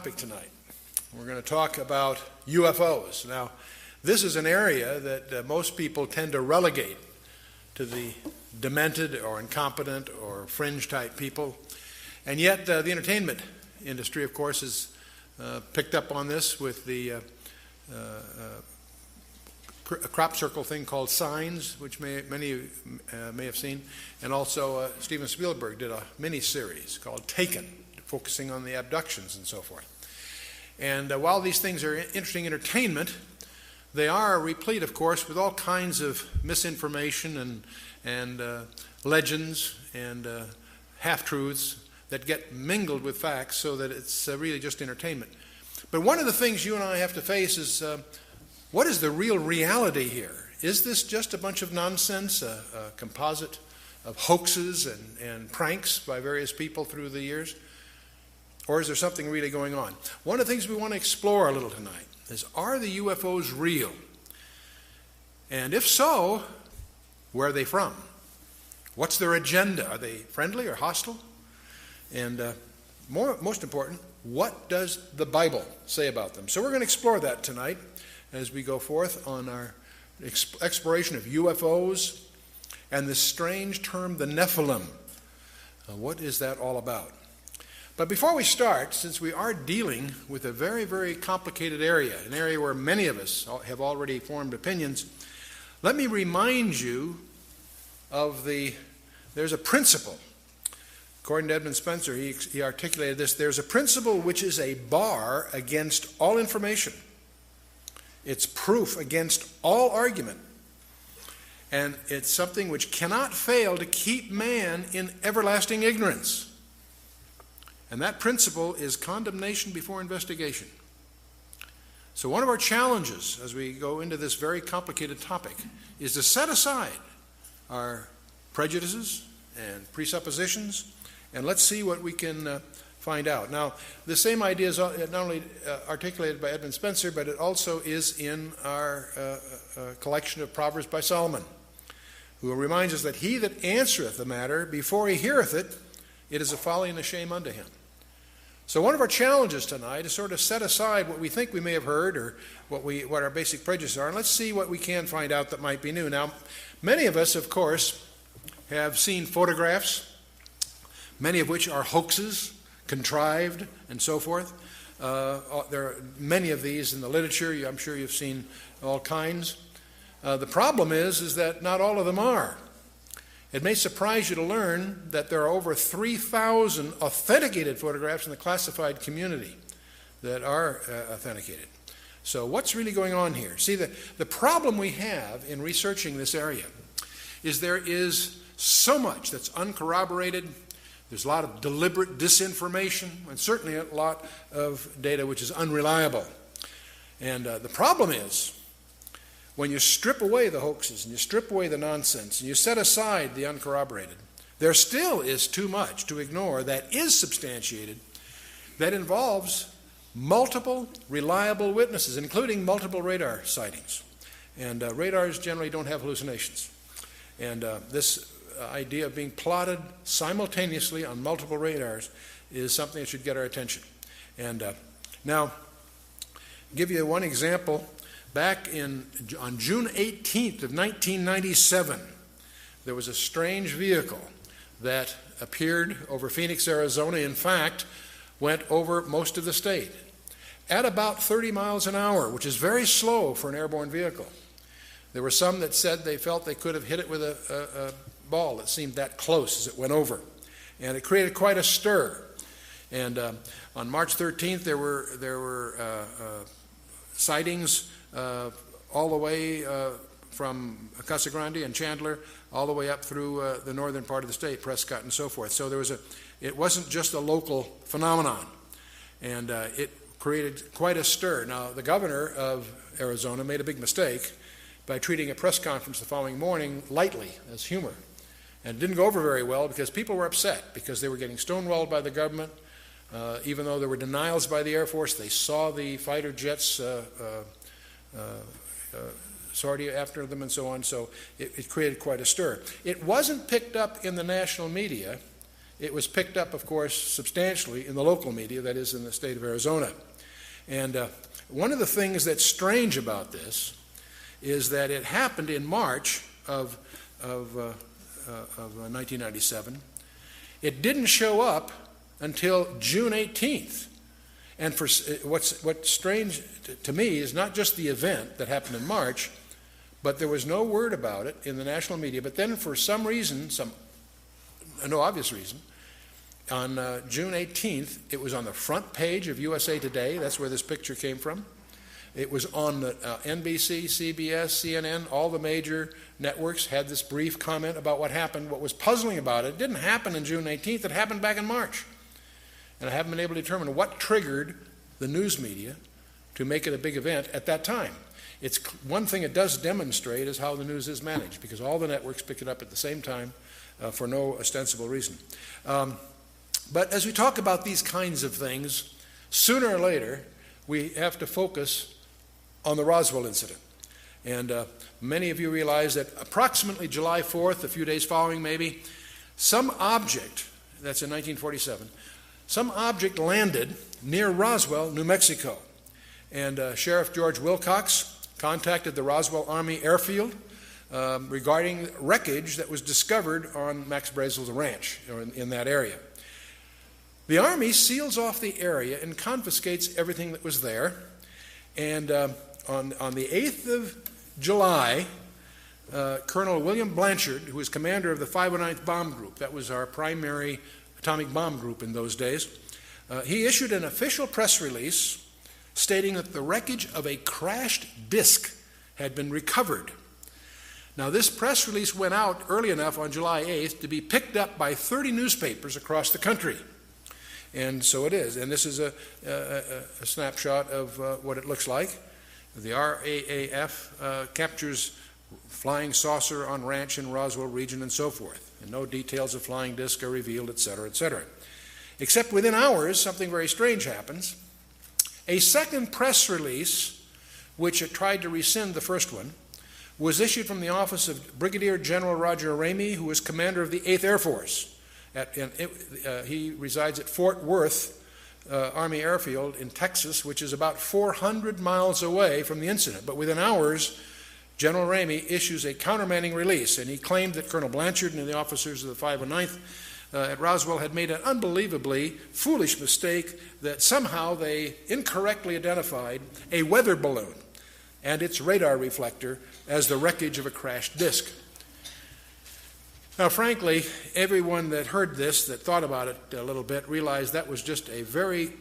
topic tonight. We're going to talk about UFOs. Now, this is an area that most people tend to relegate to the demented or incompetent or fringe-type people. And yet, the entertainment industry, of course, has picked up on this with the a crop circle thing called Signs, which many of you may have seen. And also, Steven Spielberg did a mini-series called Taken, focusing on the abductions and so forth. And while these things are interesting entertainment, they are replete, of course, with all kinds of misinformation and legends and half-truths that get mingled with facts so that it's really just entertainment. But one of the things you and I have to face is what is the real reality here? Is this just a bunch of nonsense, a composite of hoaxes and pranks by various people through the years? Or is there something really going on? One of the things we want to explore a little tonight is, are the UFOs real? And if so, where are they from? What's their agenda? Are they friendly or hostile? And most important, what does the Bible say about them? So we're going to explore that tonight as we go forth on our exploration of UFOs and this strange term, the nephilim. What is that all about? But before we start, since we are dealing with a very, very complicated area, an area where many of us have already formed opinions, let me remind you of there's a principle. According to Edmund Spencer, he articulated this: there's a principle which is a bar against all information. It's proof against all argument. And it's something which cannot fail to keep man in everlasting ignorance. And that principle is condemnation before investigation. So one of our challenges as we go into this very complicated topic is to set aside our prejudices and presuppositions, and let's see what we can find out. Now, the same idea is not only articulated by Edmund Spencer, but it also is in our collection of Proverbs by Solomon, who reminds us that he that answereth the matter before he heareth it, it is a folly and a shame unto him. So one of our challenges tonight is sort of set aside what we think we may have heard or what our basic prejudices are, and let's see what we can find out that might be new. Now, many of us, of course, have seen photographs, many of which are hoaxes, contrived, and so forth. There are many of these in the literature. I'm sure you've seen all kinds. The problem is that not all of them are. It may surprise you to learn that there are over 3,000 authenticated photographs in the classified community that are authenticated. So what's really going on here? See, the problem we have in researching this area is there is so much that's uncorroborated. There's a lot of deliberate disinformation, and certainly a lot of data which is unreliable. And the problem is, when you strip away the hoaxes and you strip away the nonsense and you set aside the uncorroborated, there still is too much to ignore that is substantiated, that involves multiple reliable witnesses, including multiple radar sightings. And radars generally don't have hallucinations. And this idea of being plotted simultaneously on multiple radars is something that should get our attention. And now, I'll give you one example. Back on June 18th of 1997, there was a strange vehicle that appeared over Phoenix, Arizona. In fact, went over most of the state at about 30 miles an hour, which is very slow for an airborne vehicle. There were some that said they felt they could have hit it with a ball that seemed that close as it went over. And it created quite a stir. And on March 13th, there were sightings all the way from Casa Grande and Chandler all the way up through the northern part of the state, Prescott and so forth. So it wasn't just a local phenomenon, and it created quite a stir. Now, the governor of Arizona made a big mistake by treating a press conference the following morning lightly, as humor. And it didn't go over very well because people were upset because they were getting stonewalled by the government. Even though there were denials by the Air Force, they saw the fighter jets sortie after them and so on, so it created quite a stir. It wasn't picked up in the national media it was picked up, of course, substantially in the local media, that is in the state of Arizona. And one of the things that's strange about this is that it happened in March of 1997. It didn't show up until June 18th. And for what's strange to me is not just the event that happened in March, but there was no word about it in the national media. But then for some reason, no obvious reason, on June 18th, it was on the front page of USA Today. That's where this picture came from. It was on the NBC, CBS, CNN, all the major networks had this brief comment about what happened. What was puzzling about it didn't happen on June 18th, it happened back in March. And I haven't been able to determine what triggered the news media to make it a big event at that time. It's one thing it does demonstrate is how the news is managed, because all the networks pick it up at the same time for no ostensible reason. But as we talk about these kinds of things, sooner or later, we have to focus on the Roswell incident. And many of you realize that approximately July 4th, a few days following maybe, some object, that's in 1947, some object landed near Roswell, New Mexico. And Sheriff George Wilcox contacted the Roswell Army Airfield regarding wreckage that was discovered on Max Brazel's ranch, or in that area. The Army seals off the area and confiscates everything that was there. And on the 8th of July, Colonel William Blanchard, who was commander of the 509th Bomb Group, that was our primary atomic bomb group in those days, he issued an official press release stating that the wreckage of a crashed disk had been recovered. Now, this press release went out early enough on July 8th to be picked up by 30 newspapers across the country. And so it is. And this is a snapshot of what it looks like. The RAAF captures flying saucer on ranch in Roswell region and so forth. And no details of flying disc are revealed, etc., etc. Except within hours, something very strange happens. A second press release, which had tried to rescind the first one, was issued from the office of Brigadier General Roger Ramey, who was commander of the 8th Air Force. He resides at Fort Worth Army Airfield in Texas, which is about 400 miles away from the incident. But within hours, General Ramey issues a countermanding release, and he claimed that Colonel Blanchard and the officers of the 509th at Roswell had made an unbelievably foolish mistake that somehow they incorrectly identified a weather balloon and its radar reflector as the wreckage of a crashed disk. Now, frankly, everyone that heard this, that thought about it a little bit, realized that was just a very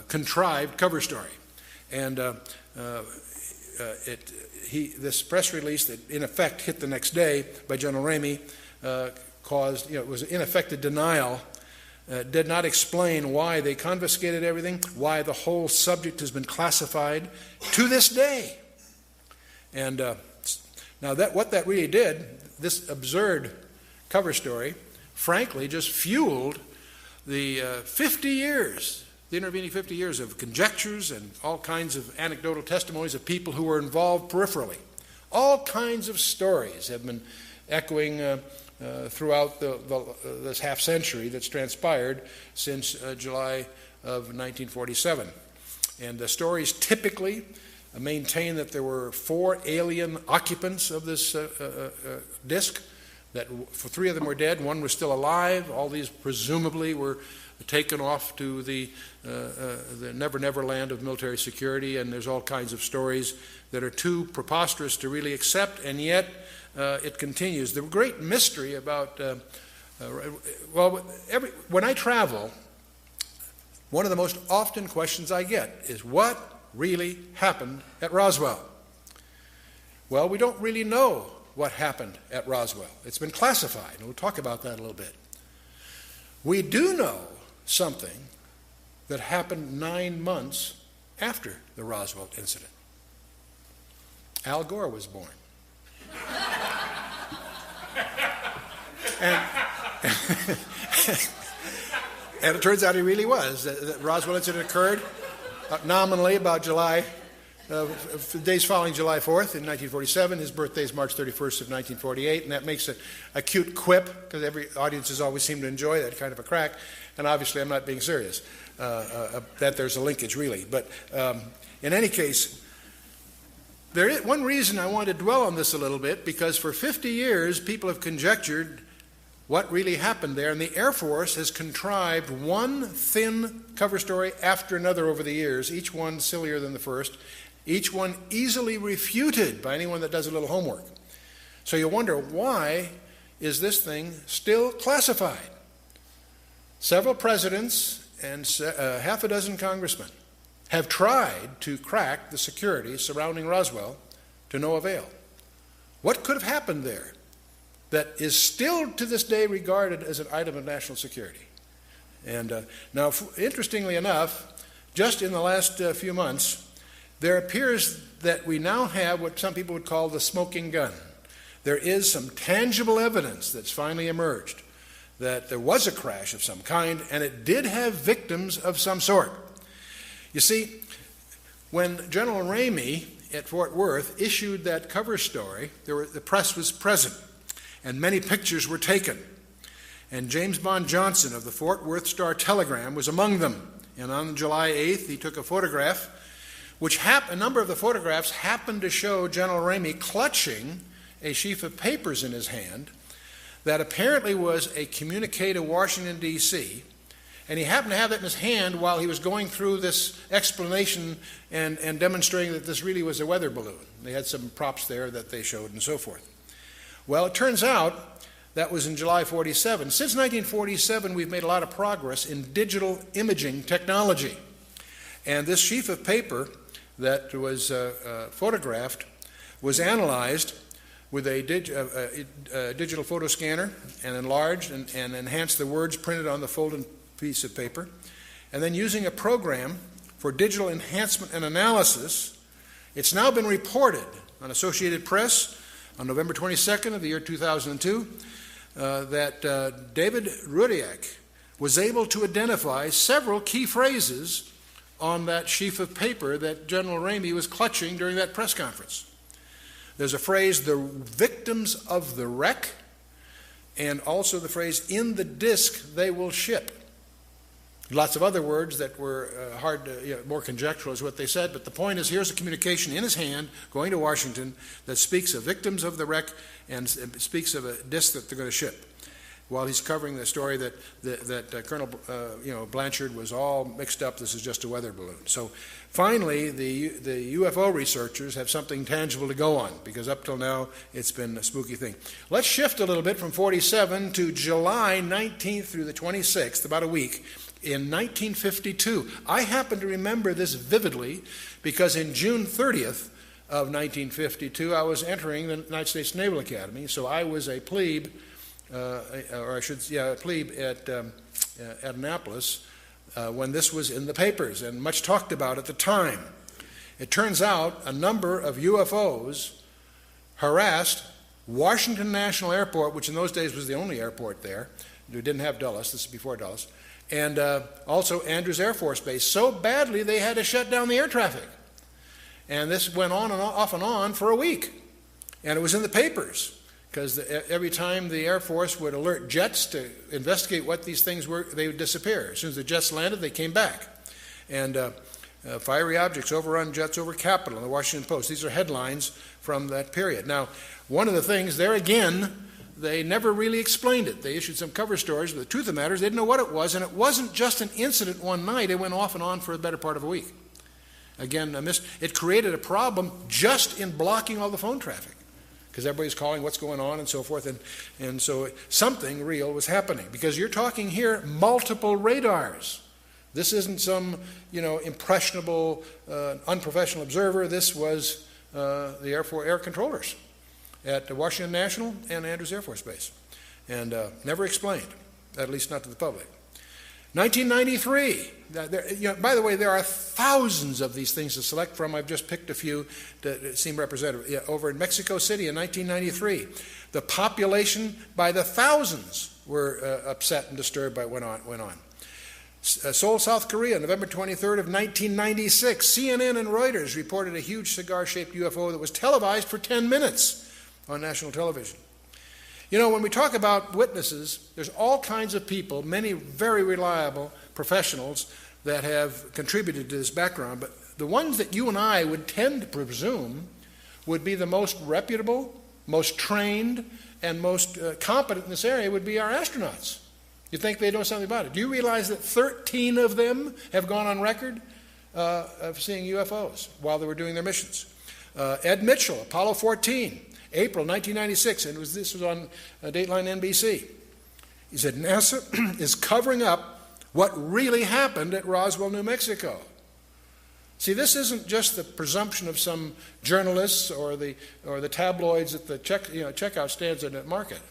contrived cover story. And this press release that, in effect, hit the next day by General Ramey caused, it was in effect a denial, did not explain why they confiscated everything, why the whole subject has been classified to this day. And now what that really did, this absurd cover story, frankly, just fueled the 50 years, the intervening 50 years of conjectures and all kinds of anecdotal testimonies of people who were involved peripherally. All kinds of stories have been echoing throughout this half century that's transpired since July of 1947. And the stories typically maintain that there were 4 alien occupants of this disk, that 3 of them were dead, 1 was still alive. All these presumably were taken off to the never land of military security, and there's all kinds of stories that are too preposterous to really accept, and yet it continues. The great mystery about, when I travel, one of the most often questions I get is, what really happened at Roswell? Well, we don't really know what happened at Roswell. It's been classified, and we'll talk about that a little bit. We do know something that happened 9 months after the Roswell incident. Al Gore was born. And it turns out he really was. The Roswell incident occurred nominally about July the days following July 4th in 1947. His birthday is March 31st of 1948, and that makes it a cute quip, because every audiences always seem to enjoy that kind of a crack. And obviously I'm not being serious, that there's a linkage really. But in any case, there is one reason I want to dwell on this a little bit, because for 50 years people have conjectured what really happened there, and the Air Force has contrived one thin cover story after another over the years, each one sillier than the first, each one easily refuted by anyone that does a little homework. So you wonder, why is this thing still classified? Several presidents and half a dozen congressmen have tried to crack the security surrounding Roswell to no avail. What could have happened there that is still to this day regarded as an item of national security? And now, interestingly enough, just in the last few months, there appears that we now have what some people would call the smoking gun. There is some tangible evidence that's finally emerged that there was a crash of some kind, and it did have victims of some sort. You see, when General Ramey at Fort Worth issued that cover story, the press was present, and many pictures were taken. And James Bond Johnson of the Fort Worth Star-Telegram was among them. And on July 8th, he took a photograph, which a number of the photographs happened to show General Ramey clutching a sheaf of papers in his hand that apparently was a communique to Washington, D.C., and he happened to have that in his hand while he was going through this explanation and demonstrating that this really was a weather balloon. They had some props there that they showed and so forth. Well, it turns out that was in July 47. Since 1947, we've made a lot of progress in digital imaging technology. And this sheaf of paper that was photographed was analyzed with a digital photo scanner and enlarged and enhanced the words printed on the folded piece of paper. And then using a program for digital enhancement and analysis, it's now been reported on Associated Press on November 22nd of the year 2002 that David Rudiak was able to identify several key phrases on that sheaf of paper that General Ramey was clutching during that press conference. There's a phrase, the victims of the wreck, and also the phrase, in the disk they will ship. Lots of other words that were hard to, more conjectural is what they said, but the point is, here's a communication in his hand going to Washington that speaks of victims of the wreck and speaks of a disk that they're going to ship, while he's covering the story that Colonel Blanchard was all mixed up. This is just a weather balloon. So finally, the UFO researchers have something tangible to go on, because up till now it's been a spooky thing. Let's shift a little bit from 47 to July 19th through the 26th, about a week, in 1952. I happen to remember this vividly because in June 30th of 1952, I was entering the United States Naval Academy, so I was a plebe, a plebe at Annapolis when this was in the papers and much talked about at the time. It turns out a number of UFOs harassed Washington National Airport, which in those days was the only airport there. We didn't have Dulles. This is before Dulles. And also Andrews Air Force Base, so badly they had to shut down the air traffic. And this went on and off and on for a week. And it was in the papers, because every time the Air Force would alert jets to investigate what these things were, they would disappear. As soon as the jets landed, they came back. And fiery objects overrun jets over Capitol in the Washington Post. These are headlines from that period. Now, one of the things, there again, they never really explained it. They issued some cover stories, but the truth of the matter is they didn't know what it was, and it wasn't just an incident one night. It went off and on for the better part of a week. Again, it created a problem just in blocking all the phone traffic, because everybody's calling what's going on and so forth, and so something real was happening, because you're talking here multiple radars. This isn't some impressionable, unprofessional observer. This was the air controllers at Washington National and Andrews Air Force Base, and never explained, at least not to the public. 1993, by the way, there are thousands of these things to select from. I've just picked a few that seem representative. Over in Mexico City in 1993, the population by the thousands were upset and disturbed by what went on. Seoul, South Korea, November 23rd of 1996. CNN and Reuters reported a huge cigar-shaped UFO that was televised for 10 minutes on national television. You know, when we talk about witnesses, there's all kinds of people, many very reliable professionals that have contributed to this background, but the ones that you and I would tend to presume would be the most reputable, most trained, and most competent in this area would be our astronauts. You think they know something about it. Do you realize that 13 of them have gone on record of seeing UFOs while they were doing their missions? Ed Mitchell, Apollo 14, April 1996, and this was on Dateline NBC. He said, NASA is covering up what really happened at Roswell, New Mexico. See, this isn't just the presumption of some journalists or the tabloids at the checkout stands in the market.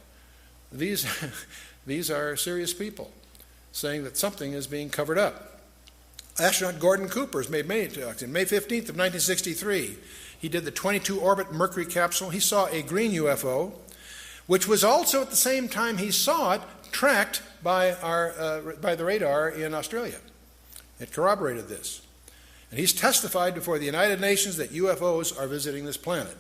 These are serious people saying that something is being covered up. Astronaut Gordon Cooper has made many talks. In May 15th of 1963, he did the 22-orbit Mercury capsule. He saw a green UFO, which was also at the same time he saw it tracked by the radar in Australia. It corroborated this. And he's testified before the United Nations that UFOs are visiting this planet.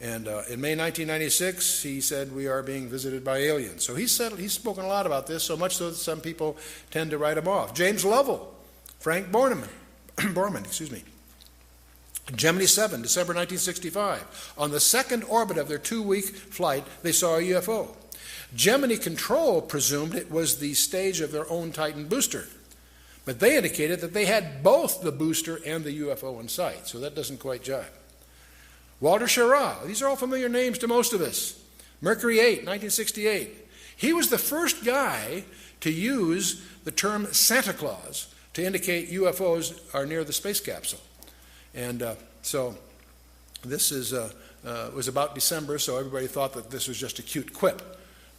And in May 1996, he said, we are being visited by aliens. So he's spoken a lot about this, so much so that some people tend to write him off. James Lovell, Frank Borman, Gemini 7, December 1965. On the second orbit of their 2-week flight, they saw a UFO. Gemini Control presumed it was the stage of their own Titan booster. But they indicated that they had both the booster and the UFO in sight, so that doesn't quite jive. Walter Schirra, these are all familiar names to most of us. Mercury 8, 1968. He was the first guy to use the term Santa Claus to indicate UFOs are near the space capsule. And so this was about December, so everybody thought that this was just a cute quip,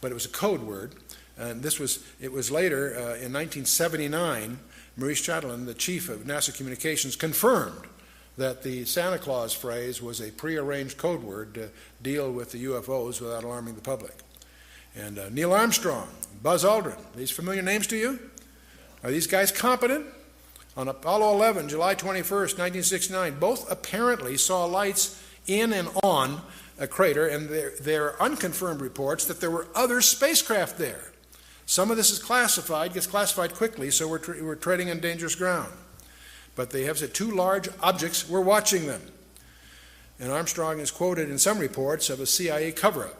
but it was a code word. And it was later, in 1979, Maurice Chatelain, the chief of NASA Communications, confirmed that the Santa Claus phrase was a prearranged code word to deal with the UFOs without alarming the public. And Neil Armstrong, Buzz Aldrin, these familiar names to you? Are these guys competent? On Apollo 11, July 21st, 1969, both apparently saw lights in and on a crater, and there are unconfirmed reports that there were other spacecraft there. Some of this is classified, gets classified quickly, so we're treading on dangerous ground. But they have said 2 large objects, we're watching them. And Armstrong is quoted in some reports of a CIA cover-up.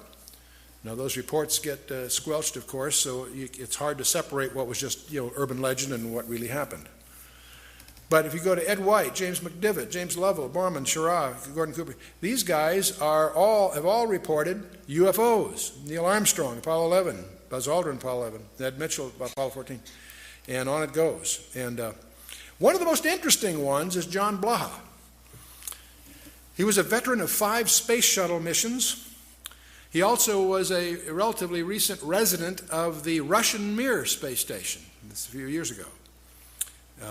Now those reports get squelched, of course, so it's hard to separate what was just urban legend and what really happened. But if you go to Ed White, James McDivitt, James Lovell, Borman, Schirra, Gordon Cooper, these guys have all reported UFOs. Neil Armstrong, Apollo 11, Buzz Aldrin, Apollo 11, Ed Mitchell, Apollo 14, and on it goes. And one of the most interesting ones is John Blaha. He was a veteran of 5 space shuttle missions. He also was a relatively recent resident of the Russian Mir space station. This a few years ago.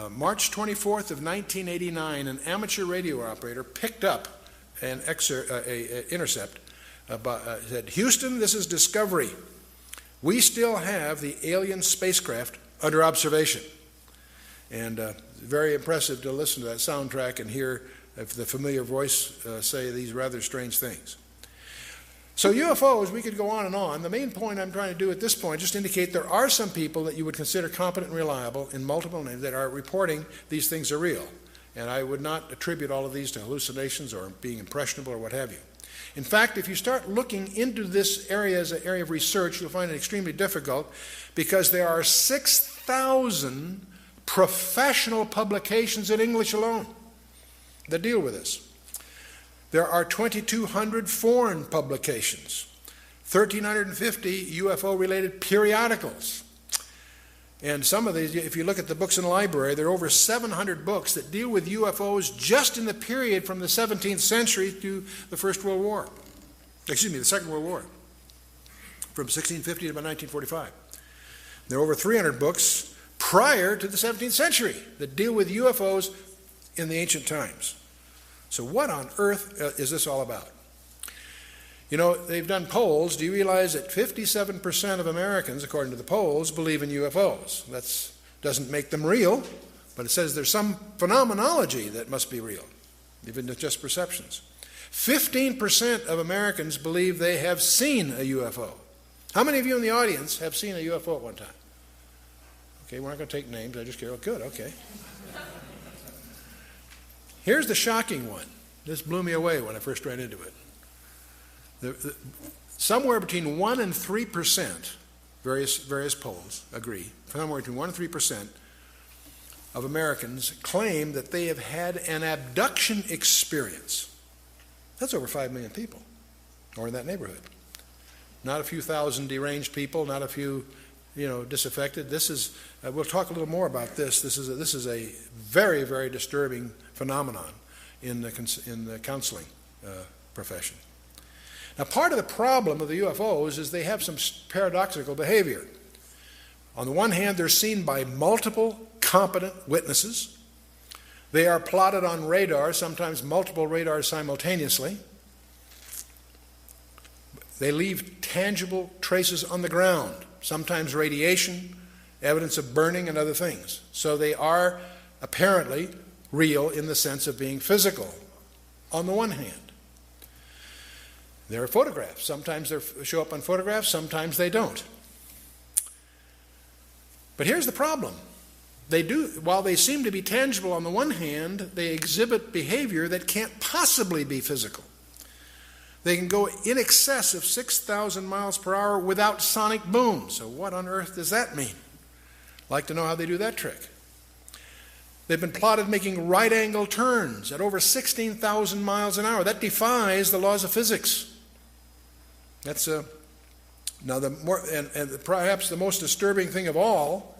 March 24th of 1989, an amateur radio operator picked up an intercept. Said, Houston, this is Discovery. We still have the alien spacecraft under observation. And very impressive to listen to that soundtrack and hear the familiar voice say these rather strange things. So UFOs, we could go on and on. The main point I'm trying to do at this point, just indicate there are some people that you would consider competent and reliable in multiple names that are reporting these things are real. And I would not attribute all of these to hallucinations or being impressionable or what have you. In fact, if you start looking into this area as an area of research, you'll find it extremely difficult because there are 6,000 professional publications in English alone that deal with this. There are 2,200 foreign publications, 1,350 UFO-related periodicals. And some of these, if you look at the books in the library, there are over 700 books that deal with UFOs just in the period from the 17th century to the Second World War, from 1650 to about 1945. There are over 300 books prior to the 17th century that deal with UFOs in the ancient times. So what on earth is this all about? You know, they've done polls. Do you realize that 57% of Americans, according to the polls, believe in UFOs? That's Doesn't make them real, but it says there's some phenomenology that must be real, even if just perceptions. 15% of Americans believe they have seen a UFO. How many of you in the audience have seen a UFO at one time? Okay, we're not going to take names. I just care. Oh, good, okay. Here's the shocking one. This blew me away when I first ran into it. Somewhere between 1 and 3%, various polls agree, somewhere between 1 and 3% of Americans claim that they have had an abduction experience. That's over 5 million people, or in that neighborhood. Not a few thousand deranged people, not a few, disaffected. This is, we'll talk a little more about this. This is a very, very disturbing phenomenon in the counseling profession. Now, part of the problem of the UFOs is they have some paradoxical behavior. On the one hand, they're seen by multiple competent witnesses. They are plotted on radar, sometimes multiple radars simultaneously. They leave tangible traces on the ground, sometimes radiation, evidence of burning, and other things. So they are apparently real in the sense of being physical, on the one hand. There are photographs. Sometimes they show up on photographs, sometimes they don't. But here's the problem. While they seem to be tangible on the one hand, they exhibit behavior that can't possibly be physical. They can go in excess of 6,000 miles per hour without sonic boom. So what on earth does that mean? I'd like to know how they do that trick. They've been plotted making right-angle turns at over 16,000 miles an hour. That defies the laws of physics. That's now perhaps the most disturbing thing of all.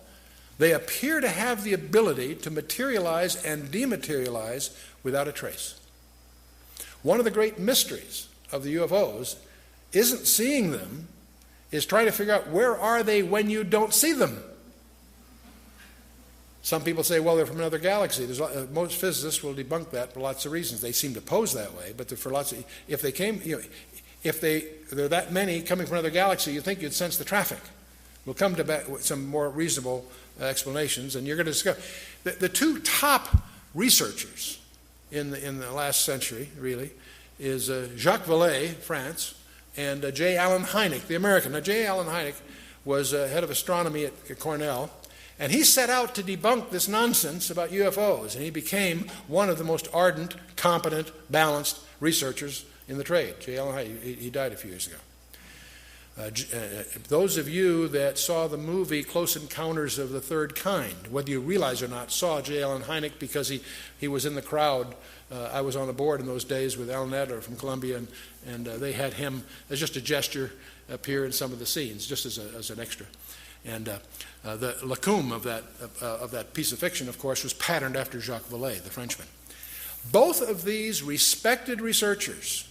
They appear to have the ability to materialize and dematerialize without a trace. One of the great mysteries of the UFOs isn't seeing them, is trying to figure out where are they when you don't see them. Some people say, well, they're from another galaxy. Most physicists will debunk that for lots of reasons. They seem to pose that way, but for lots of, if they came, if there are that many coming from another galaxy, you'd think you'd sense the traffic. We'll come to some more reasonable explanations, and you're going to discover the two top researchers in the last century, really, is Jacques Vallée, France, and J. Allen Hynek, the American. Now, J. Allen Hynek was head of astronomy at Cornell, and he set out to debunk this nonsense about UFOs, and he became one of the most ardent, competent, balanced researchers in the trade. J. Allen Hynek, he died a few years ago. Those of you that saw the movie Close Encounters of the Third Kind, whether you realize or not, saw J. Allen Hynek because he was in the crowd. I was on the board in those days with Alan Adler from Columbia, and they had him as just a gesture appear in some of the scenes, just as an extra. And the lacune of that piece of fiction, of course, was patterned after Jacques Vallée, the Frenchman. Both of these respected researchers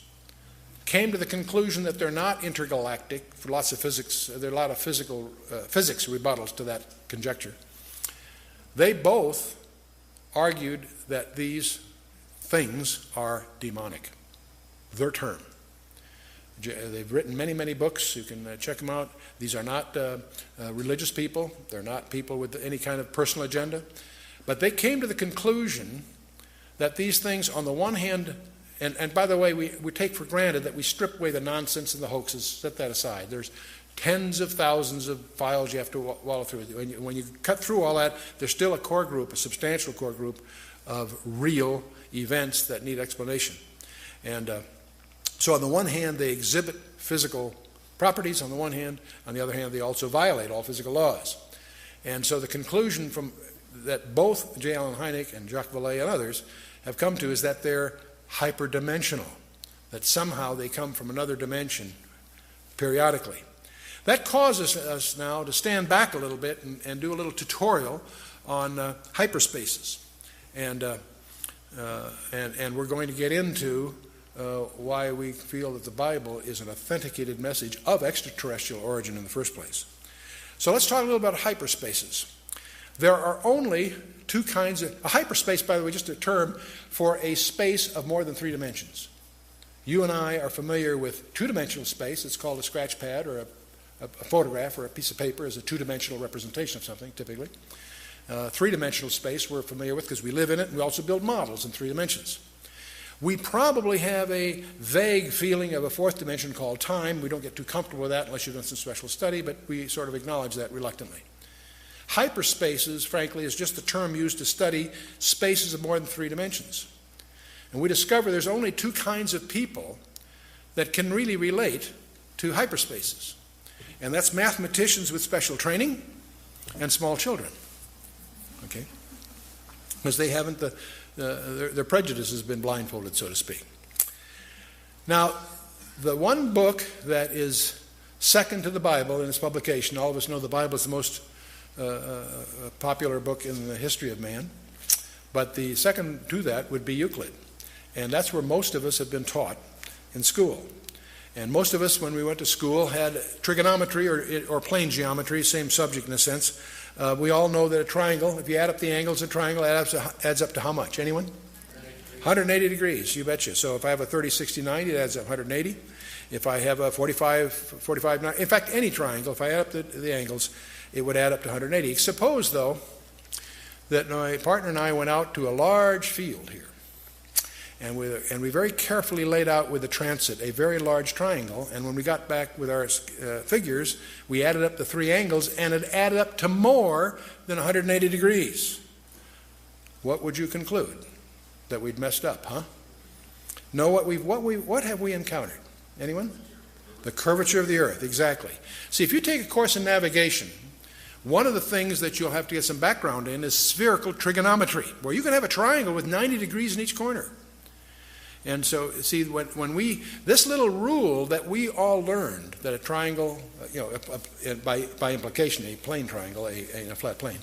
came to the conclusion that they're not intergalactic for lots of physics. There are a lot of physics rebuttals to that conjecture. They both argued that these things are demonic. Their term. They've written many, many books. You can check them out. These are not religious people. They're not people with any kind of personal agenda. But they came to the conclusion that these things, on the one hand, and by the way, we take for granted that we strip away the nonsense and the hoaxes, set that aside. There's tens of thousands of files you have to wallow through. When you cut through all that, there's still a core group, a substantial core group of real events that need explanation. And so on the one hand, they exhibit physical properties on the one hand. On the other hand, they also violate all physical laws. And so the conclusion that both J. Allen Hynek and Jacques Vallée and others have come to is that they're hyperdimensional, that somehow they come from another dimension periodically. That causes us now to stand back a little bit and do a little tutorial on hyperspaces. And we're going to get into why we feel that the Bible is an authenticated message of extraterrestrial origin in the first place. So let's talk a little about hyperspaces. There are only two kinds of... A hyperspace, by the way, just a term for a space of more than 3 dimensions. You and I are familiar with two-dimensional space. It's called a scratch pad or a photograph or a piece of paper is a two-dimensional representation of something, typically. Three-dimensional space we're familiar with because we live in it, and we also build models in 3 dimensions. We probably have a vague feeling of a 4th dimension called time. We don't get too comfortable with that unless you've done some special study, but we sort of acknowledge that reluctantly. Hyperspaces, frankly, is just the term used to study spaces of more than 3 dimensions. And we discover there's only 2 kinds of people that can really relate to hyperspaces. And that's mathematicians with special training and small children. Okay? Because they haven't, their prejudice has been blindfolded, so to speak. Now, the one book that is second to the Bible in its publication, all of us know the Bible is the most popular book in the history of man, but the second to that would be Euclid. And that's where most of us have been taught in school. And most of us, when we went to school, had trigonometry or plane geometry, same subject in a sense. We all know that a triangle, if you add up the angles of a triangle, adds up to how much? Anyone? 180 degrees, you betcha. So if I have a 30, 60, 90, it adds up 180. If I have a 45, 90, in fact, any triangle, if I add up the angles, it would add up to 180. Suppose, though, that my partner and I went out to a large field here, and we very carefully laid out with the transit a very large triangle, and when we got back with our figures, we added up the 3 angles, and it added up to more than 180 degrees. What would you conclude? That we'd messed up, huh? No, what have we encountered? Anyone? The curvature of the earth, exactly. See, if you take a course in navigation, one of the things that you'll have to get some background in is spherical trigonometry, where you can have a triangle with 90 degrees in each corner. And so, see, when this little rule that we all learned, that a triangle, by implication, a plane triangle, a flat plane,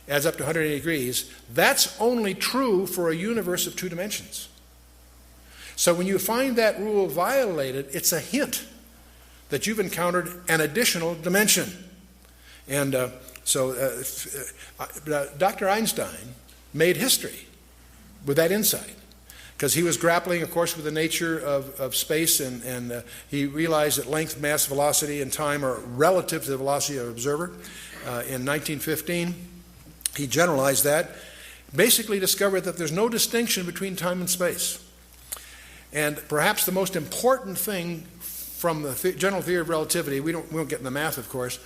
adds up to 180 degrees, that's only true for a universe of 2 dimensions. So when you find that rule violated, it's a hint that you've encountered an additional dimension. And Dr. Einstein made history with that insight, because he was grappling, of course, with the nature of space, and he realized that length, mass, velocity, and time are relative to the velocity of an observer. In 1915, he generalized that, basically discovered that there's no distinction between time and space. And perhaps the most important thing from the general theory of relativity, we won't get in the math, of course,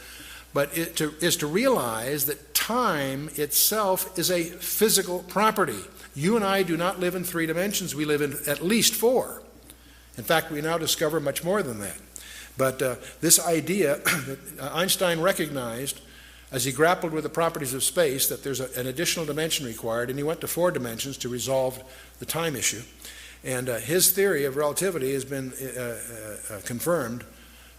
but is to realize that time itself is a physical property. You and I do not live in 3 dimensions. We live in at least 4. In fact, we now discover much more than that. But this idea that Einstein recognized as he grappled with the properties of space, that there's an additional dimension required, and he went to 4 dimensions to resolve the time issue. And his theory of relativity has been confirmed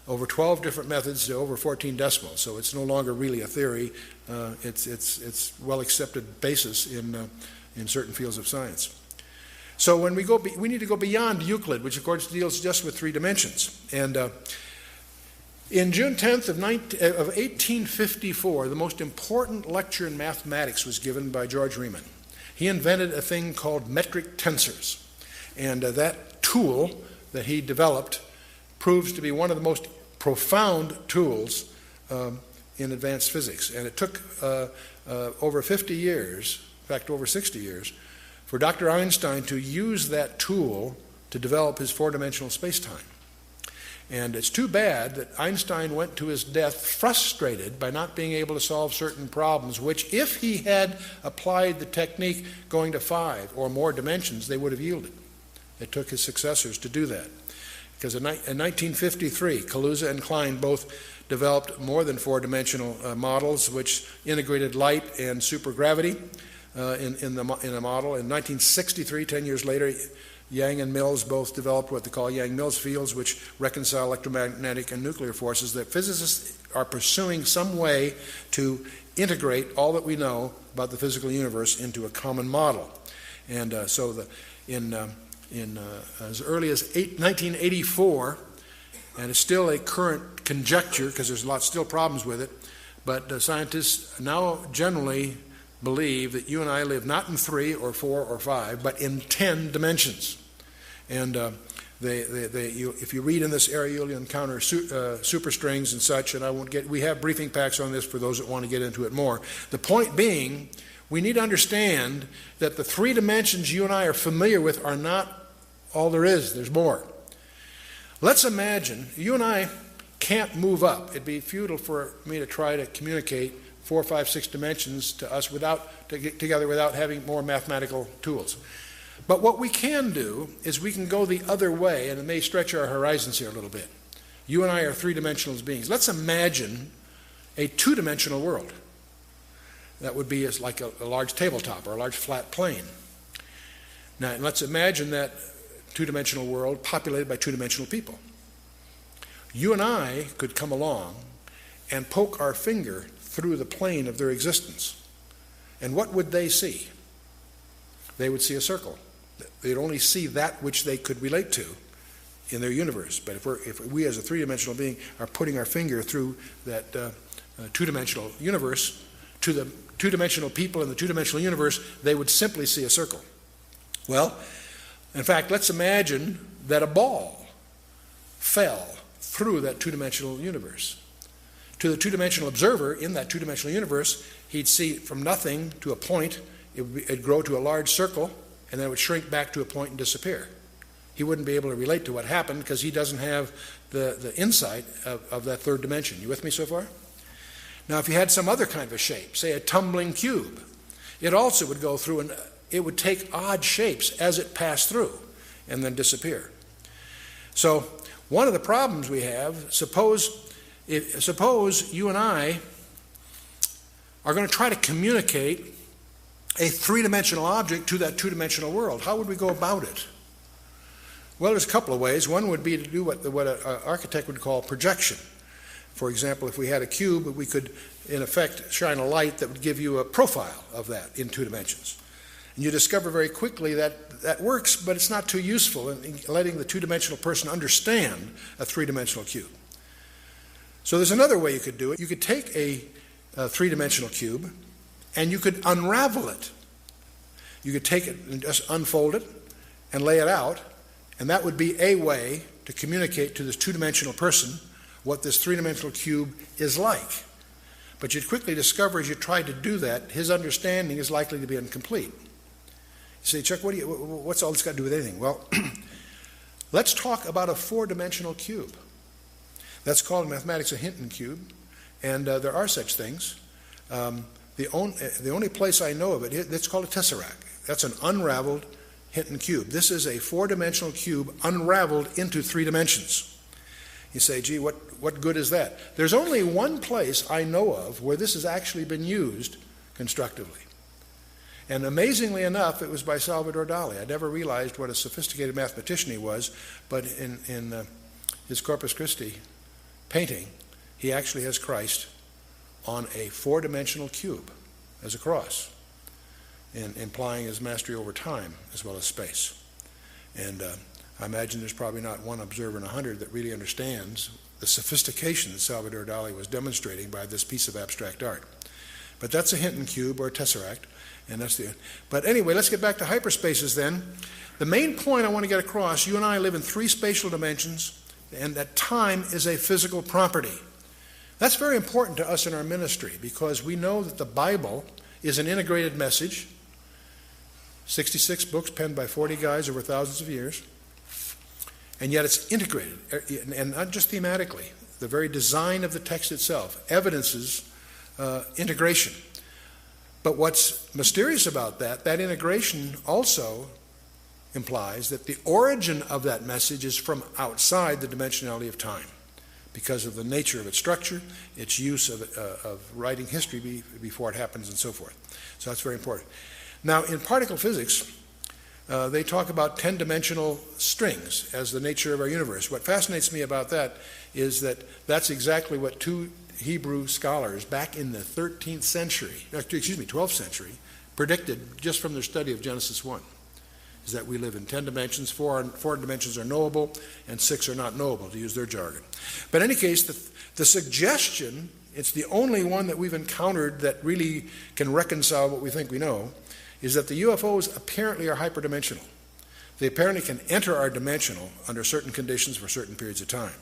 over 12 different methods to over 14 decimals. So it's no longer really a theory. It's well-accepted basis in certain fields of science. So when we need to go beyond Euclid, which of course deals just with 3 dimensions. And in June 10th of 1854, the most important lecture in mathematics was given by George Riemann. He invented a thing called metric tensors. And that tool that he developed proves to be one of the most profound tools in advanced physics. And it took over 50 years, in fact over 60 years, for Dr. Einstein to use that tool to develop his 4-dimensional space-time. And it's too bad that Einstein went to his death frustrated by not being able to solve certain problems, which if he had applied the technique going to 5 or more dimensions, they would have yielded. It took his successors to do that. Because in 1953, Kaluza and Klein both developed more than 4-dimensional models which integrated light and supergravity in a model. In 1963, 10 years later, Yang and Mills both developed what they call Yang-Mills fields, which reconcile electromagnetic and nuclear forces. That physicists are pursuing some way to integrate all that we know about the physical universe into a common model. And in as early as 1984, and it's still a current conjecture because there's still problems with it, but scientists now generally believe that you and I live not in 3 or 4 or 5, but in 10 dimensions. And If you read in this area, you'll encounter superstrings and such, and we have briefing packs on this for those that want to get into it more. The point being, we need to understand that the three dimensions you and I are familiar with are not all there is. There's more. Let's imagine you and I can't move up. It'd be futile for me to try to communicate 4, 5, 6 dimensions to us together without having more mathematical tools. But what we can do is we can go the other way, and it may stretch our horizons here a little bit. You and I are three-dimensional beings. Let's imagine a two-dimensional world. That would be like a large tabletop or a large flat plane. Now, let's imagine that two-dimensional world populated by two-dimensional people. You and I could come along and poke our finger through the plane of their existence. And what would they see? They would see a circle. They'd only see that which they could relate to in their universe. But if we as a three-dimensional being are putting our finger through that two-dimensional universe to the two-dimensional people in the two-dimensional universe, they would simply see a circle. Well, in fact, let's imagine that a ball fell through that two-dimensional universe. To the two-dimensional observer in that two-dimensional universe, he'd see from nothing to a point. It'd grow to a large circle, and then it would shrink back to a point and disappear. He wouldn't be able to relate to what happened because he doesn't have the insight of that third dimension. You with me so far? Now, if you had some other kind of a shape, say a tumbling cube, it also would go through, and it would take odd shapes as it passed through and then disappear. So one of the problems we have, suppose you and I are going to try to communicate a three-dimensional object to that two-dimensional world. How would we go about it? Well, there's a couple of ways. One would be to do what an architect would call projection. For example, if we had a cube, we could, in effect, shine a light that would give you a profile of that in 2 dimensions. And you discover very quickly that that works, but it's not too useful in letting the two-dimensional person understand a three-dimensional cube. So there's another way you could do it. You could take a three-dimensional cube and you could unravel it. You could take it and just unfold it and lay it out, and that would be a way to communicate to this two-dimensional person what this three-dimensional cube is like. But you'd quickly discover as you tried to do that, his understanding is likely to be incomplete. You say, Chuck, what's all this got to do with anything? Well, let's talk about a 4-dimensional cube. That's called in mathematics a Hinton cube, and there are such things. The only place I know of it, it's called a tesseract. That's an unraveled Hinton cube. This is a 4-dimensional cube unraveled into 3 dimensions. You say, gee, what good is that? There's only one place I know of where this has actually been used constructively. And amazingly enough, it was by Salvador Dali. I never realized what a sophisticated mathematician he was, but in his Corpus Christi painting, he actually has Christ on a 4-dimensional cube as a cross, implying his mastery over time as well as space. And I imagine there's probably not one observer in 100 that really understands the sophistication that Salvador Dali was demonstrating by this piece of abstract art. But that's a Hinton cube or a tesseract, and that's the. But anyway, let's get back to hyperspaces then. The main point I want to get across: you and I live in 3 spatial dimensions, and that time is a physical property. That's very important to us in our ministry because we know that the Bible is an integrated message. 66 books penned by 40 guys over thousands of years. And yet it's integrated, and not just thematically. The very design of the text itself evidences integration. But what's mysterious about that integration also implies that the origin of that message is from outside the dimensionality of time because of the nature of its structure, its use of writing history before it happens, and so forth. So that's very important. Now, in particle physics, they talk about 10-dimensional strings as the nature of our universe. What fascinates me about that is that that's exactly what 2 Hebrew scholars back in the 12th century, predicted just from their study of Genesis 1, is that we live in 10 dimensions, 4 dimensions are knowable, and 6 are not knowable, to use their jargon. But in any case, the suggestion, it's the only one that we've encountered that really can reconcile what we think we know, is that the UFOs apparently are hyperdimensional. They apparently can enter our dimensional under certain conditions for certain periods of time.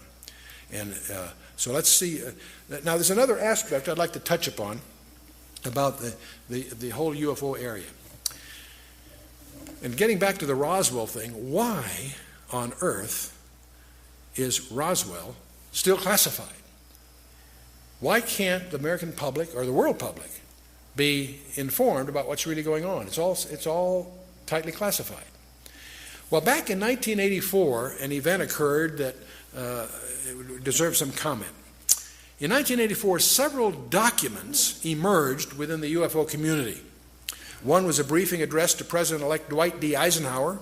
And so let's see. Now there's another aspect I'd like to touch upon about the whole UFO area. And getting back to the Roswell thing, why on earth is Roswell still classified? Why can't the American public or the world public be informed about what's really going on? It's all tightly classified. Well, back in 1984, an event occurred that deserves some comment. In 1984, several documents emerged within the UFO community. One was a briefing addressed to President-elect Dwight D. Eisenhower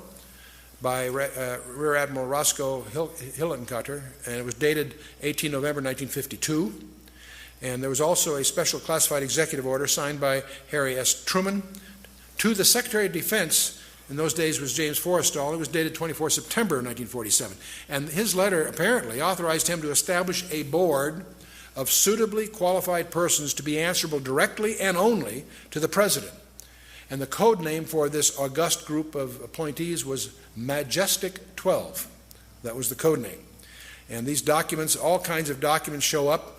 by Rear Admiral Roscoe Hillenkotter, and it was dated 18 November 1952. And there was also a special classified executive order signed by Harry S. Truman to the Secretary of Defense. In those days was James Forrestal. It was dated 24 September 1947. And his letter apparently authorized him to establish a board of suitably qualified persons to be answerable directly and only to the President. And the code name for this august group of appointees was Majestic 12. That was the code name. And these documents, all kinds of documents show up,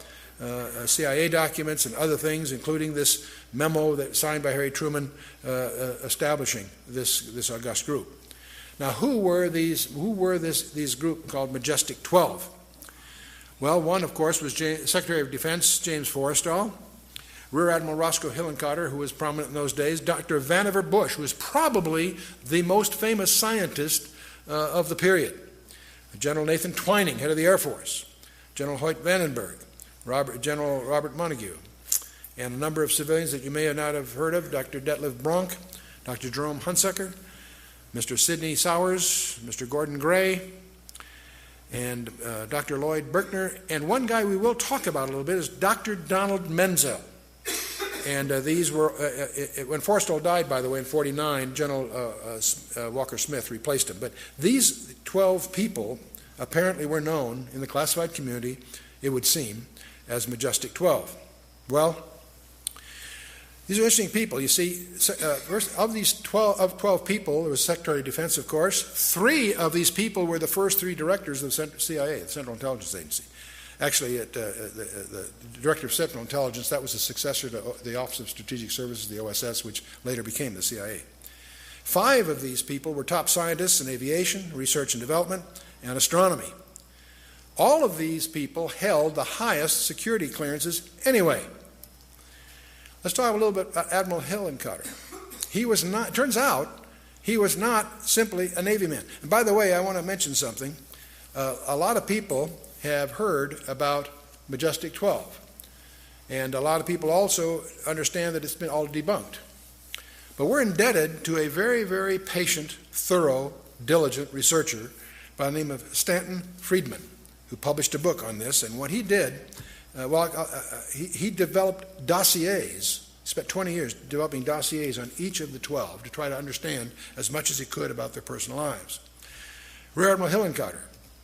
CIA documents and other things, including this memo that signed by Harry Truman establishing this august group. Now, who were these group called Majestic 12? Well, one, of course, was Secretary of Defense James Forrestal, Rear Admiral Roscoe Hillenkotter, who was prominent in those days, Dr. Vannevar Bush, who was probably the most famous scientist of the period, General Nathan Twining, head of the Air Force, General Hoyt Vandenberg, General Robert Montague, and a number of civilians that you may not have heard of, Dr. Detlev Bronk, Dr. Jerome Hunsaker, Mr. Sidney Sowers, Mr. Gordon Gray, and Dr. Lloyd Berkner, and one guy we will talk about a little bit is Dr. Donald Menzel. And these were, when Forrestal died, by the way, in 1949, General Walker Smith replaced him. But these 12 people apparently were known in the classified community, it would seem, as Majestic 12. Well, these are interesting people. You see, of these 12 people, there was Secretary of Defense, of course. 3 of these people were the first 3 directors of the CIA, the Central Intelligence Agency. Actually, the Director of Central Intelligence, that was the successor to the Office of Strategic Services, the OSS, which later became the CIA. 5 of these people were top scientists in aviation, research and development, and astronomy. All of these people held the highest security clearances anyway. Let's talk a little bit about Admiral Hillenkotter. Turns out, he was not simply a Navy man. And by the way, I want to mention something. A lot of people have heard about Majestic 12. And a lot of people also understand that it's been all debunked. But we're indebted to a very, very patient, thorough, diligent researcher by the name of Stanton Friedman, who published a book on this. And what he did, he developed dossiers. He spent 20 years developing dossiers on each of the 12 to try to understand as much as he could about their personal lives. Rear Admiral Hillenkotter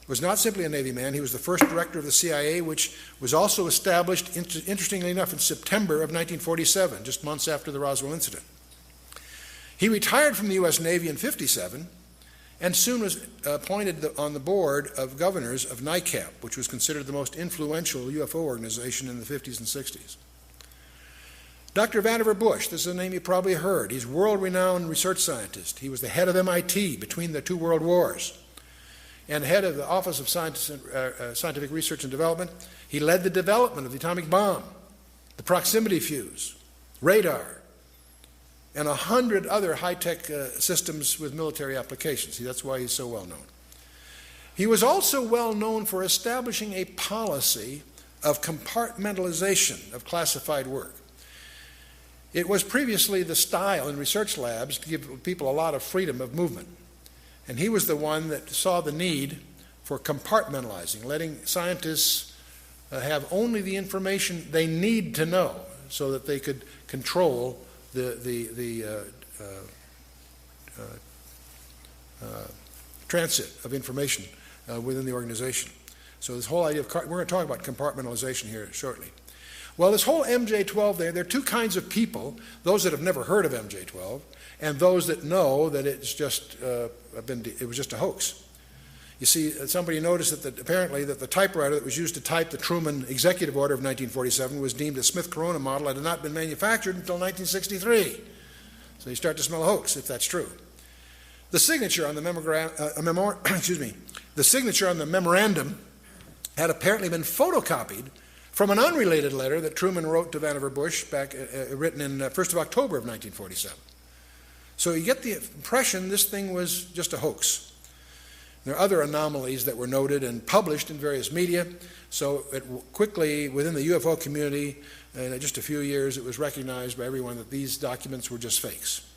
was not simply a Navy man. He was the first director of the CIA, which was also established, interestingly enough, in September of 1947, just months after the Roswell incident. He retired from the U.S. Navy in 1957 and soon was appointed on the board of governors of NICAP, which was considered the most influential UFO organization in the 50s and 60s. Dr. Vannevar Bush, this is a name you probably heard. He's a world-renowned research scientist. He was the head of MIT between the 2 world wars and head of the Office of Scientific Research and Development. He led the development of the atomic bomb, the proximity fuse, radar, and 100 other high-tech systems with military applications. See, that's why he's so well known. He was also well known for establishing a policy of compartmentalization of classified work. It was previously the style in research labs to give people a lot of freedom of movement. And he was the one that saw the need for compartmentalizing, letting scientists have only the information they need to know so that they could control the transit of information within the organization. So this whole idea of, we're going to talk about compartmentalization here shortly. Well, this whole MJ-12 there are two kinds of people, those that have never heard of MJ-12 and those that know that it was just a hoax. You see, somebody noticed that apparently that the typewriter that was used to type the Truman Executive Order of 1947 was deemed a Smith Corona model that had not been manufactured until 1963. So you start to smell a hoax if that's true. The signature on the memorandum had apparently been photocopied from an unrelated letter that Truman wrote to Vannevar Bush written in 1st of October of 1947. So you get the impression this thing was just a hoax. There are other anomalies that were noted and published in various media, so it quickly, within the UFO community, in just a few years, it was recognized by everyone that these documents were just fakes.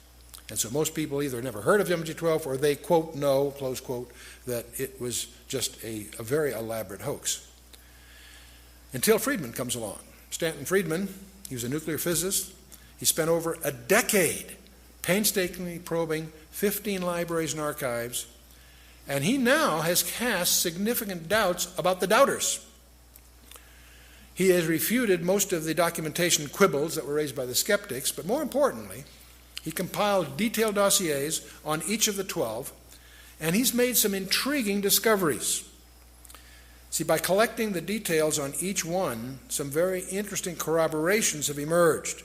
And so most people either never heard of MJ-12 or they, quote, know, close quote, that it was just a very elaborate hoax. Until Friedman comes along. Stanton Friedman, he was a nuclear physicist. He spent over a decade painstakingly probing 15 libraries and archives, and he now has cast significant doubts about the doubters. He has refuted most of the documentation quibbles that were raised by the skeptics, but more importantly, he compiled detailed dossiers on each of the 12, and he's made some intriguing discoveries. See, by collecting the details on each one, some very interesting corroborations have emerged.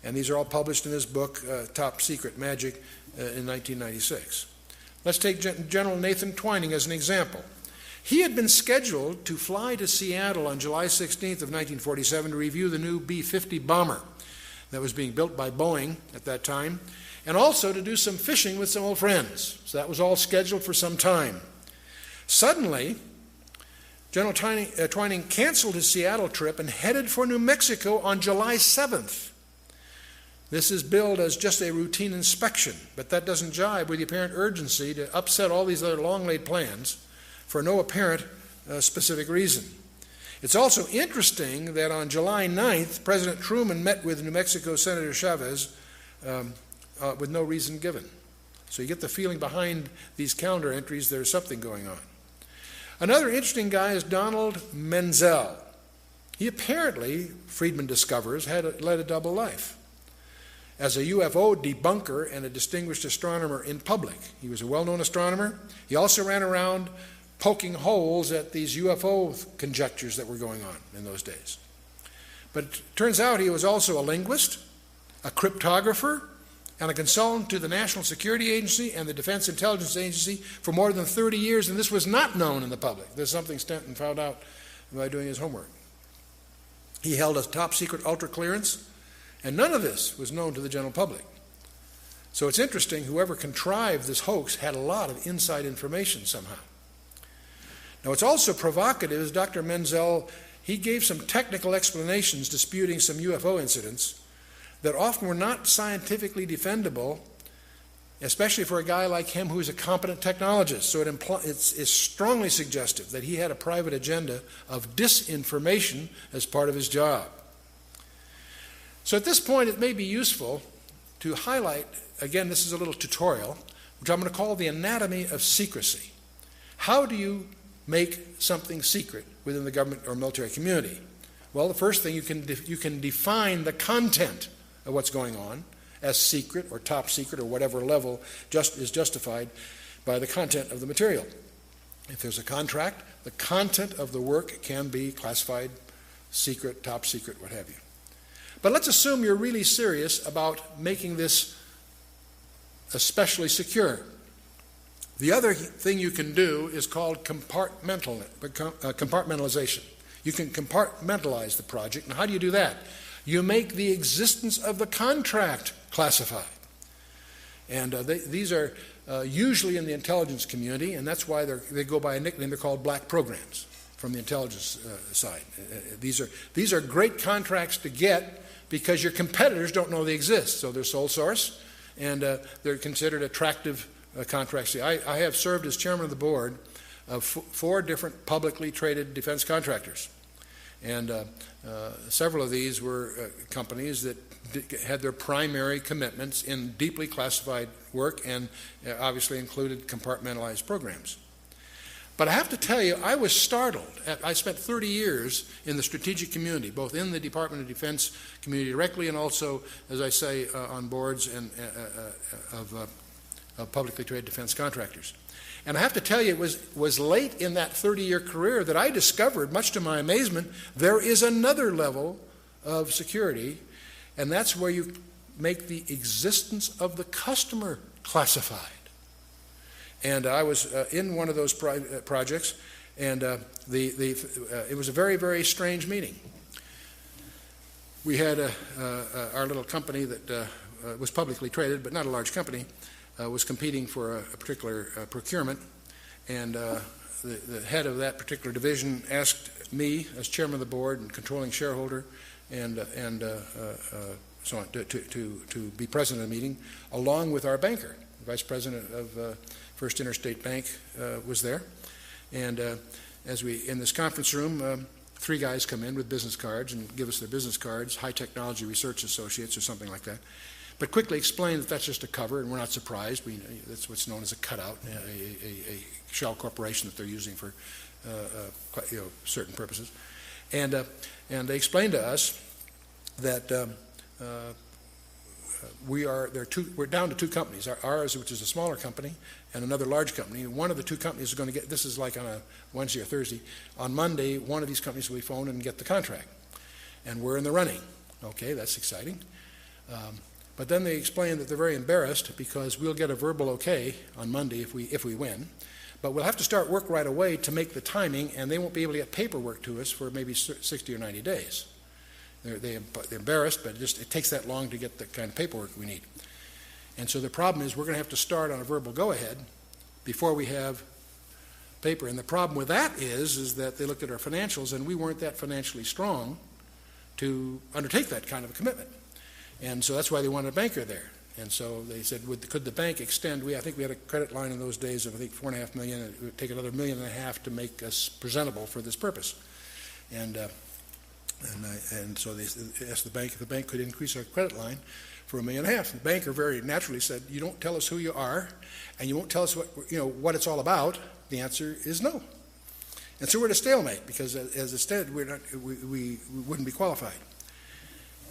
And these are all published in his book, Top Secret Magic, in 1996. Let's take General Nathan Twining as an example. He had been scheduled to fly to Seattle on July 16th of 1947 to review the new B-50 bomber that was being built by Boeing at that time, and also to do some fishing with some old friends. So that was all scheduled for some time. Suddenly, General Twining canceled his Seattle trip and headed for New Mexico on July 7th. This is billed as just a routine inspection, but that doesn't jibe with the apparent urgency to upset all these other long-laid plans for no apparent specific reason. It's also interesting that on July 9th, President Truman met with New Mexico Senator Chavez with no reason given. So you get the feeling behind these calendar entries there's something going on. Another interesting guy is Donald Menzel. He apparently, Friedman discovers, led a double life. As a UFO debunker and a distinguished astronomer in public, he was a well-known astronomer. He also ran around poking holes at these UFO conjectures that were going on in those days. But it turns out he was also a linguist, a cryptographer, and a consultant to the National Security Agency and the Defense Intelligence Agency for more than 30 years, and this was not known in the public. This is something Stanton found out by doing his homework. He held a top-secret ultra clearance, and none of this was known to the general public. So it's interesting, whoever contrived this hoax had a lot of inside information somehow. Now what's also provocative is Dr. Menzel, he gave some technical explanations disputing some UFO incidents that often were not scientifically defendable, especially for a guy like him who's a competent technologist. So it's strongly suggestive that he had a private agenda of disinformation as part of his job. So at this point, it may be useful to highlight, again, this is a little tutorial, which I'm going to call the anatomy of secrecy. How do you make something secret within the government or military community? Well, the first thing, you can define the content of what's going on as secret or top secret or whatever level is justified by the content of the material. If there's a contract, the content of the work can be classified secret, top secret, what have you. But let's assume you're really serious about making this especially secure. The other thing you can do is called compartmentalization. You can compartmentalize the project. Now, how do you do that? You make the existence of the contract classified. And these are usually in the intelligence community, and that's why they go by a nickname. They're called black programs from the intelligence side. These are great contracts to get because your competitors don't know they exist. So they're sole source, and they're considered attractive contracts. See, I have served as chairman of the board of 4 different publicly traded defense contractors. And several of these were companies that had their primary commitments in deeply classified work and obviously included compartmentalized programs. But I have to tell you, I was startled. I spent 30 years in the strategic community, both in the Department of Defense community directly and also, as I say, on boards and of publicly traded defense contractors. And I have to tell you, it was late in that 30-year career that I discovered, much to my amazement, there is another level of security, and that's where you make the existence of the customer classified. And I was in one of those projects, and it was a very, very strange meeting. We had our little company that was publicly traded, but not a large company, was competing for a particular procurement, and the head of that particular division asked me, as chairman of the board and controlling shareholder, and so on, to be present in the meeting, along with our banker. The vice president of First Interstate Bank was there, and as we in this conference room, 3 guys come in with business cards and give us their business cards, High Technology Research Associates or something like that, but quickly explain that that's just a cover, and we're not surprised. That's what's known as a cutout, a shell corporation that they're using for certain purposes, and they explained to us that. We're down to 2 companies, ours, which is a smaller company, and another large company. One of the 2 companies is going to get, this is like on a Wednesday or Thursday, on Monday, one of these companies will be phoned and get the contract. And we're in the running. Okay, that's exciting. But then they explain that they're very embarrassed because we'll get a verbal okay on Monday if we win, but we'll have to start work right away to make the timing, and they won't be able to get paperwork to us for maybe 60 or 90 days. They're embarrassed, but it takes that long to get the kind of paperwork we need. And so the problem is we're going to have to start on a verbal go-ahead before we have paper. And the problem with that is that they looked at our financials, and we weren't that financially strong to undertake that kind of a commitment. And so that's why they wanted a banker there. And so they said, could the bank extend? I think we had a credit line in those days of, I think, $4.5 million. It would take another $1.5 million to make us presentable for this purpose. And so they asked the bank if the bank could increase our credit line for $1.5 million. The banker very naturally said, "You don't tell us who you are, and you won't tell us what it's all about." The answer is no. And so we're at a stalemate because, as it said, we wouldn't be qualified.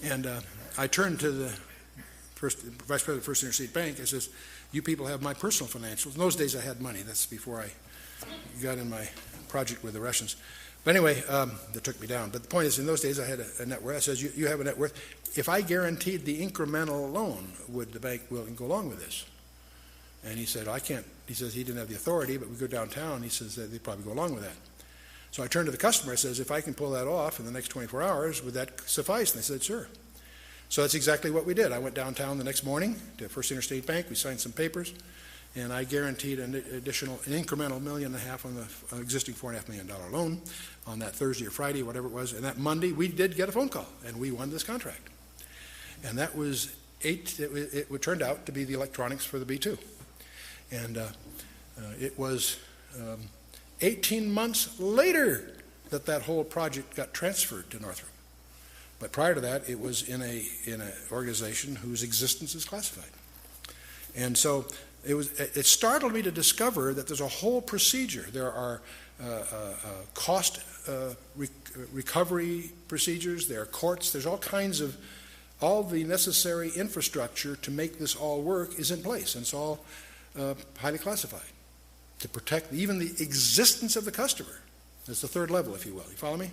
And I turned to the vice president of First Interstate Bank. I says, "You people have my personal financials." In those days, I had money. That's before I got in my project with the Russians. But anyway, that took me down. But the point is, in those days, I had a net worth. I says, you have a net worth. If I guaranteed the incremental loan, would the bank willing to go along with this? And he said, I can't. He says he didn't have the authority, but we go downtown. He says they'd probably go along with that. So I turned to the customer. I says, if I can pull that off in the next 24 hours, would that suffice? And they said, sure. So that's exactly what we did. I went downtown the next morning to First Interstate Bank. We signed some papers. And I guaranteed an incremental $1.5 million on the existing $4.5 million loan on that Thursday or Friday, whatever it was. And that Monday, we did get a phone call, and we won this contract. And that was it turned out to be the electronics for the B-2. And it was 18 months later that whole project got transferred to Northrop. But prior to that, it was in an organization whose existence is classified. And so it startled me to discover that there's a whole procedure. There are cost recovery procedures, there are courts, there's all the necessary infrastructure to make this all work is in place, and it's all highly classified to protect even the existence of the customer. That's the 3rd level, if you will. You follow me?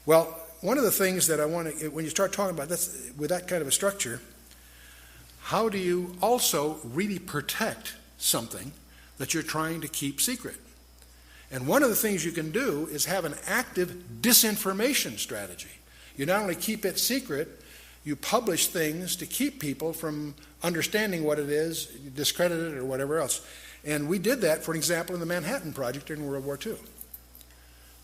Well, one of the things that I want to, when you start talking about this with that kind of a structure, how do you also really protect something that you're trying to keep secret? And one of the things you can do is have an active disinformation strategy. You not only keep it secret, you publish things to keep people from understanding what it is, discredit it or whatever else. And we did that, for example, in the Manhattan Project during World War II.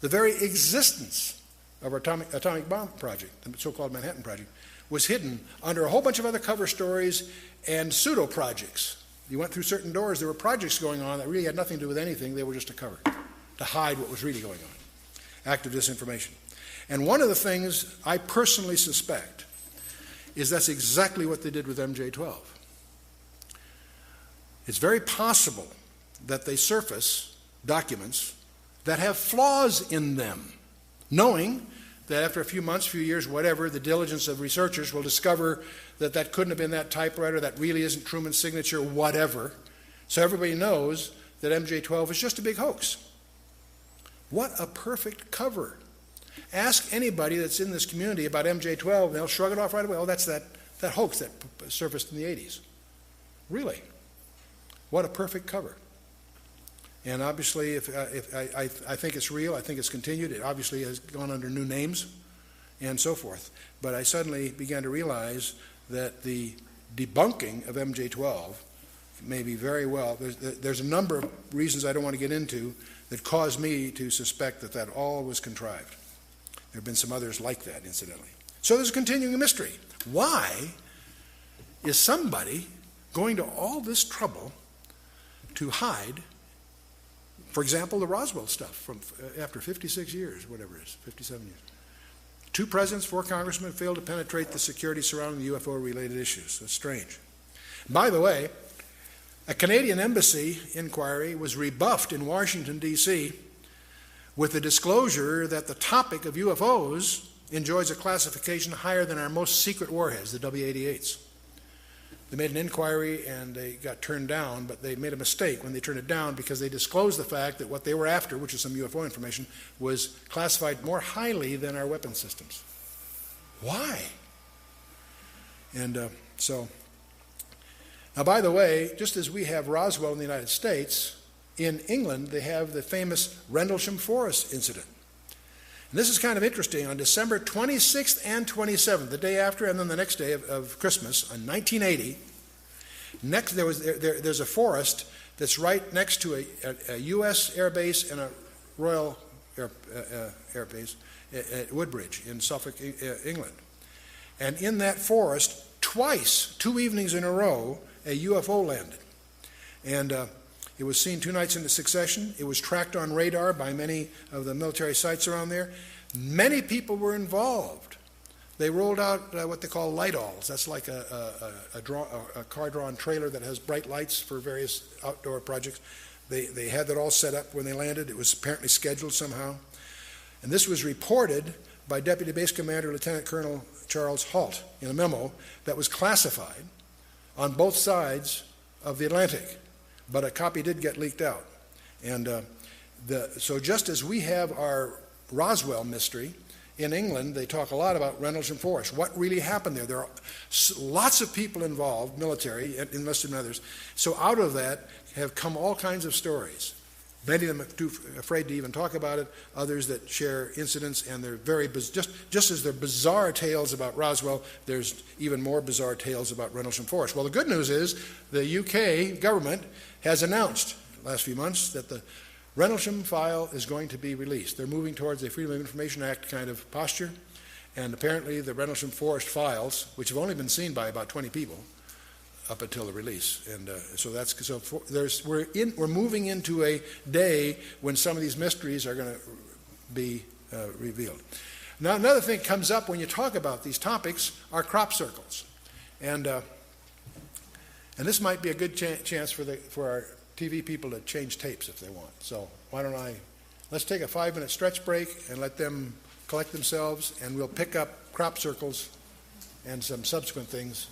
The very existence of our atomic bomb project, the so-called Manhattan Project, was hidden under a whole bunch of other cover stories and pseudo-projects. You went through certain doors, there were projects going on that really had nothing to do with anything, they were just a cover, to hide what was really going on. Active disinformation. And one of the things I personally suspect is that's exactly what they did with MJ-12. It's very possible that they surface documents that have flaws in them, knowing that after a few months, few years, whatever, the diligence of researchers will discover that that couldn't have been that typewriter, that really isn't Truman's signature, whatever. So everybody knows that MJ-12 is just a big hoax. What a perfect cover. Ask anybody that's in this community about MJ-12, and they'll shrug it off right away. Oh, that's that hoax that surfaced in the 80s. Really? What a perfect cover. And obviously, if I think it's real, I think it's continued. It obviously has gone under new names and so forth. But I suddenly began to realize that the debunking of MJ-12 may be very well, there's a number of reasons I don't want to get into that caused me to suspect that that all was contrived. There have been some others like that, incidentally. So there's a continuing mystery. Why is somebody going to all this trouble to hide, for example, the Roswell stuff from after 56 years, whatever it is, 57 years? 2 presidents, 4 congressmen failed to penetrate the security surrounding the UFO-related issues. That's strange. By the way, a Canadian embassy inquiry was rebuffed in Washington, D.C., with the disclosure that the topic of UFOs enjoys a classification higher than our most secret warheads, the W-88s. They made an inquiry and they got turned down, but they made a mistake when they turned it down because they disclosed the fact that what they were after, which is some UFO information, was classified more highly than our weapon systems. Why? And now, by the way, just as we have Roswell in the United States, in England they have the famous Rendlesham Forest incident. And this is kind of interesting. On December 26th and 27th, the day after and then the next day of Christmas, in 1980, there's a forest that's right next to a U.S. air base and a Royal Air Base at Woodbridge in Suffolk, England. And in that forest, twice, 2 evenings in a row, a UFO landed. And it was seen 2 nights in succession. It was tracked on radar by many of the military sites around there. Many people were involved. They rolled out what they call light-alls. That's like a car-drawn trailer that has bright lights for various outdoor projects. They had that all set up when they landed. It was apparently scheduled somehow. And this was reported by Deputy Base Commander Lieutenant Colonel Charles Halt in a memo that was classified on both sides of the Atlantic, but a copy did get leaked out. And so just as we have our Roswell mystery, in England they talk a lot about Rendlesham Forest. What really happened there? There are lots of people involved, military, enlisted and others. So out of that have come all kinds of stories. Many of them are too afraid to even talk about it, others that share incidents, and they're very, just as they're bizarre tales about Roswell, there's even more bizarre tales about Rendlesham Forest. Well, the good news is the UK government has announced last few months that the Rendlesham file is going to be released. They're moving towards a Freedom of Information Act kind of posture, and apparently the Rendlesham Forest files, which have only been seen by about 20 people, up until the release, and we're moving into a day when some of these mysteries are going to be revealed. Now, another thing that comes up when you talk about these topics are crop circles, and this might be a good chance for our TV people to change tapes if they want. So why don't let's take a 5-minute stretch break and let them collect themselves, and we'll pick up crop circles and some subsequent things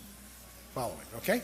following, okay?